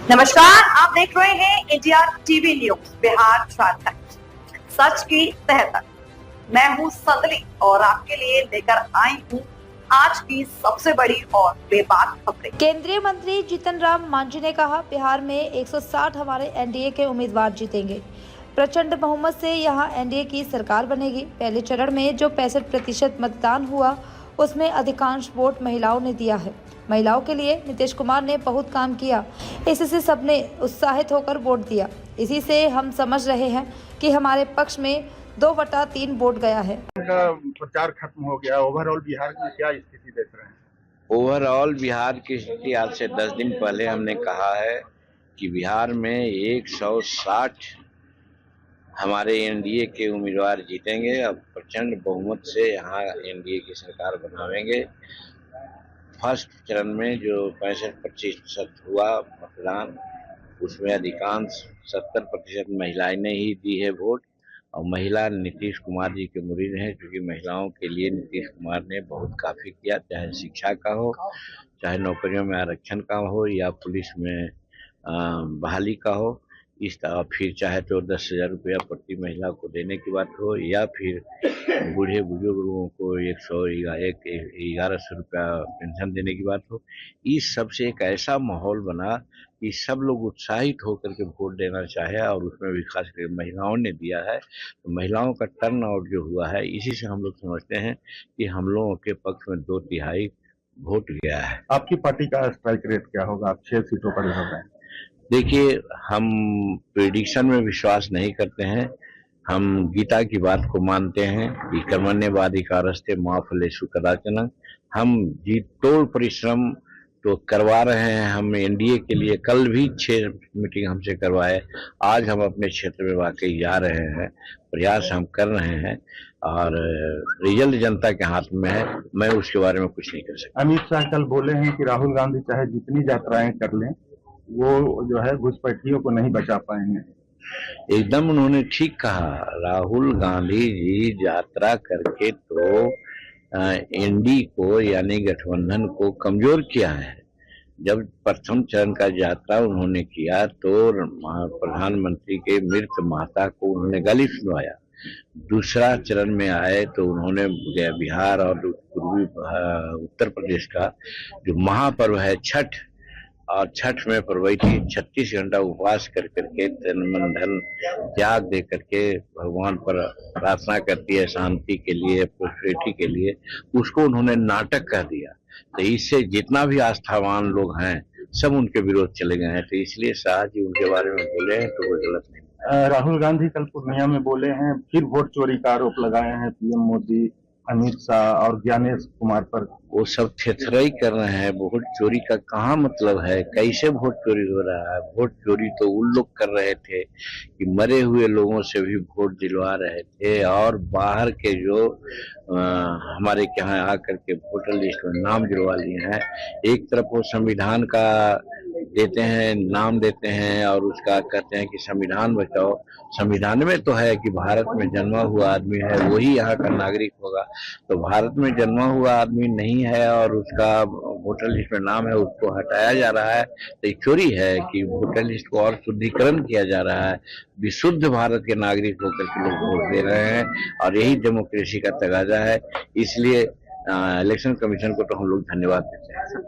नमस्कार, आप देख रहे हैं India TV news Bihar Jharkhand, सच की तह तक। मैं हूं संदली और आपके लिए लेकर आई हूं आज की सबसे बड़ी और बेबाक खबरें। केंद्रीय मंत्री जीतन राम मांझी ने कहा, बिहार में 160 हमारे एनडीए के उम्मीदवार जीतेंगे। प्रचंड बहुमत से यहां एनडीए की सरकार बनेगी। पहले चरण में जो 65% मतदान हुआ, उसमें अधिकांश वोट महिलाओं ने दिया है। महिलाओं के लिए नीतीश कुमार ने बहुत काम किया, इससे सबने उत्साहित होकर वोट दिया। इसी से हम समझ रहे हैं कि हमारे पक्ष में 2/3 वोट गया है। प्रचार खत्म हो गया। ओवरऑल बिहार में क्या स्थिति देख रहे हैं? ओवरऑल बिहार की स्थिति आज से 10 दिन पहले हमने कहा है कि बिहार में 160 हमारे एनडीए के उम्मीदवार जीतेंगे। अब प्रचंड बहुमत से यहाँ एनडीए की सरकार बनावेंगे। फर्स्ट चरण में जो 65% हुआ मतदान, उसमें अधिकांश 70% महिलाएं ने ही दी है वोट। और महिला नीतीश कुमार जी के मुरीद हैं, क्योंकि महिलाओं के लिए नीतीश कुमार ने बहुत काफी किया, चाहे शिक्षा का हो, चाहे नौकरियों में आरक्षण का हो, या पुलिस में बहाली का हो। इस तरह फिर चाहे तो 10,000 रुपया प्रति महिला को देने की बात हो, या फिर बूढ़े बुजुर्गों को 111 रुपया पेंशन देने की बात हो। इस सब से एक ऐसा माहौल बना कि सब लोग उत्साहित होकर के वोट देना चाहे, और उसमें भी खास करके महिलाओं ने दिया है। तो महिलाओं का टर्न आउट जो हुआ है, इसी से हम लोग समझते हैं कि हम लोगों के पक्ष में 2/3 वोट गया है। आपकी पार्टी का स्ट्राइक रेट क्या होगा? आप 6 सीटों पर लड़ रहे हैं। देखिए, हम प्रेडिक्शन में विश्वास नहीं करते हैं। हम गीता की बात को मानते हैं कि कर्मण्येवाधिकारस्ते मा फलेषु कदाचन। हम जी तोड़ परिश्रम तो करवा रहे हैं। हम एनडीए के लिए कल भी 6 मीटिंग हमसे करवाए। आज हम अपने क्षेत्र में वाकई जा रहे हैं, प्रयास हम कर रहे हैं, और रिजल्ट जनता के हाथ में है। मैं उसके बारे में कुछ नहीं कर सकता। अमित शाह कल बोले हैं कि राहुल गांधी चाहे जितनी यात्राएं कर लें, वो जो है घुसपैठियों को नहीं बचा पाएंगे। एकदम उन्होंने ठीक कहा। राहुल गांधी जी यात्रा करके तो एनडी को यानी गठबंधन को कमजोर किया है। जब प्रथम चरण का यात्रा उन्होंने किया तो प्रधानमंत्री के मृत माता को उन्होंने गाली सुनवाया। दूसरा चरण में आए तो उन्होंने बिहार और पूर्वी उत्तर प्रदेश का जो महापर्व है छठ, और छठ में प्रवैती 36 घंटा उपवास कर करके तन मन धन त्याग दे करके भगवान पर प्रार्थना करती है शांति के लिए, प्रोस्पेरिटी के लिए, उसको उन्होंने नाटक कह दिया। तो इससे जितना भी आस्थावान लोग हैं सब उनके विरोध चले गए हैं। तो इसलिए शाह जी उनके बारे में बोले हैं तो वो गलत नहीं। राहुल गांधी कल पूर्णिया में बोले हैं, फिर वोट चोरी का आरोप लगाए हैं पीएम मोदी, अमित शाह और ज्ञानेश कुमार पर। वो सब थेथराई कर रहे हैं। वोट चोरी का कहाँ मतलब है? कैसे वोट चोरी हो रहा है? वोट चोरी तो उन लोग कर रहे थे कि मरे हुए लोगों से भी वोट दिलवा रहे थे, और बाहर के जो हमारे यहाँ आकर के वोटर लिस्ट में नाम जुड़वा लिए हैं। एक तरफ वो संविधान का देते हैं, नाम देते हैं, और उसका कहते हैं कि संविधान बचाओ। संविधान में तो है कि भारत में जन्मा हुआ आदमी है वही यहाँ का नागरिक होगा। तो भारत में जन्मा हुआ आदमी नहीं है और उसका वोटर लिस्ट में नाम है, उसको हटाया जा रहा है। तो चोरी है कि वोटर लिस्ट को और शुद्धिकरण किया जा रहा है। विशुद्ध भारत के नागरिक होकर के लोग वोट दे रहे हैं, और यही डेमोक्रेसी का तगाजा है। इसलिए इलेक्शन कमीशन को तो हम लोग धन्यवाद देते हैं।